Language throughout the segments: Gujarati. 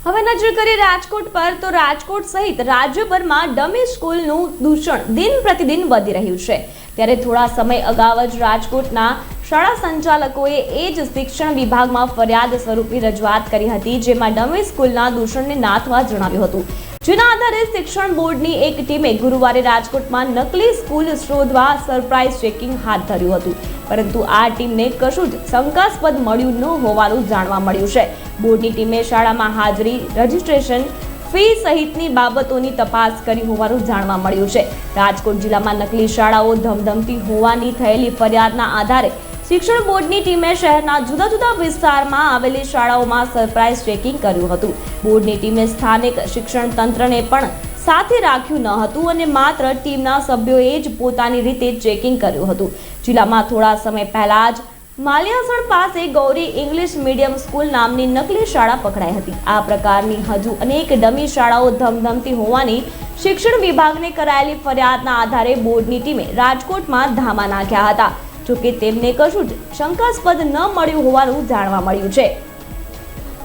હવે નજર કરીએ રાજકોટ પર તો રાજકોટ સહિત રાજ્યભરમાં ડમી સ્કૂલનું દૂષણ દિન પ્રતિદિન વધી રહ્યું છે। ત્યારે થોડા સમય અગાઉ જ રાજકોટના શાળા સંચાલકોએ એ જ શિક્ષણ વિભાગમાં ફરિયાદ સ્વરૂપે રજૂઆત કરી હતી, જેમાં ડમી સ્કૂલના દૂષણને નાથવા જણાવ્યું હતું। જેના આધારે શિક્ષણ બોર્ડની એક ટીમે ગુરુવારે રાજકોટમાં નકલી સ્કૂલ શોધવા સરપ્રાઇઝ ચેકિંગ હાથ ધર્યું હતું, પરંતુ આ ટીમને કશું જ શંકાસ્પદ મળ્યું ન હોવાનું જાણવા મળ્યું છે। બોર્ડની ટીમે શાળામાં હાજરી, રજીસ્ટ્રેશન, ફી સહિતની બાબતોની તપાસ કરી હોવાનું જાણવા મળ્યું છે। રાજકોટ જિલ્લામાં નકલી શાળાઓ ધમધમતી હોવાની થયેલી ફરિયાદના આધારે શિક્ષણ બોર્ડની ટીમે શહેરના જુદા જુદા વિસ્તારમાં આવેલી શાળાઓમાં સરપ્રાઇઝ ચેકિંગ કર્યું હતું। બોર્ડની ટીમે સ્થાનિક શિક્ષણ તંત્રને પણ સાથે રાખ્યું ન હતું અને માત્ર ટીમના સભ્યોએ જ પોતાની રીતે ચેકિંગ કર્યું હતું। જિલ્લામાં થોડા સમય પહેલા જ માલિયાસણ પાસે ગૌરી ઇંગ્લિશ મીડિયમ સ્કૂલ નામની નકલી શાળા પકડાઈ હતી। આ પ્રકારની હજુ અનેક ડમી શાળાઓ ધમધમતી હોવાની શિક્ષણ વિભાગને કરાયેલી ફરિયાદના આધારે બોર્ડની ટીમે રાજકોટમાં ધામા નાખ્યા હતા, જોકે તેમને કશું જ શંકાસ્પદ ન મળ્યું હોવાનું જાણવા મળ્યું છે।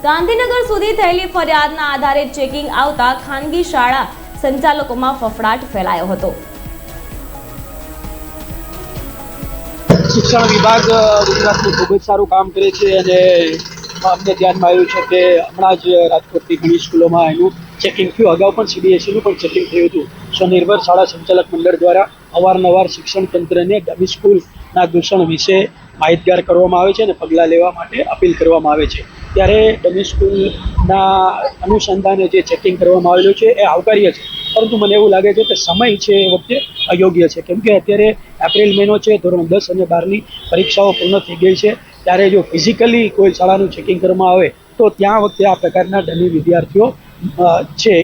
ગાંધીનગર સુધી થયેલી ફરિયાદના આધારે ચેકિંગ આવતા ખાનગી શાળા સંચાલકોમાં ફફડાટ ફેલાયો હતો। શિક્ષણ વિભાગ ગુજરાતનું ખૂબ જ સારું કામ કરે છે અને અમને ધ્યાનમાં આવ્યું છે કે હમણાં જ રાજકોટની ઘણી સ્કૂલોમાં એનું ચેકિંગ થયું। અગાઉ પણ CBSEનું પણ ચેકિંગ થયું હતું। સ્વનિર્ભર શાળા સંચાલક મંડળ દ્વારા અવારનવાર શિક્ષણ તંત્રને ડમી સ્કૂલના દૂષણ વિશે માહિતગાર કરવામાં આવે છે અને પગલાં લેવા માટે અપીલ કરવામાં આવે છે। ત્યારે ડમી સ્કૂલના અનુસંધાને જે ચેકિંગ કરવામાં આવેલું છે એ આવકાર્ય છે, પરંતુ મને એવું લાગે છે કે સમય છે એ વખતે અયોગ્ય છે, કેમ કે અત્યારે એપ્રિલ મહિનો છે, ધોરણ 10 અને 12ની પરીક્ષાઓ પૂર્ણ થઈ ગઈ છે। ત્યારે જો ફિઝિકલી કોઈ શાળાનું ચેકિંગ કરવામાં આવે તો ત્યાં વખતે આ પ્રકારના ડમી વિદ્યાર્થીઓ છે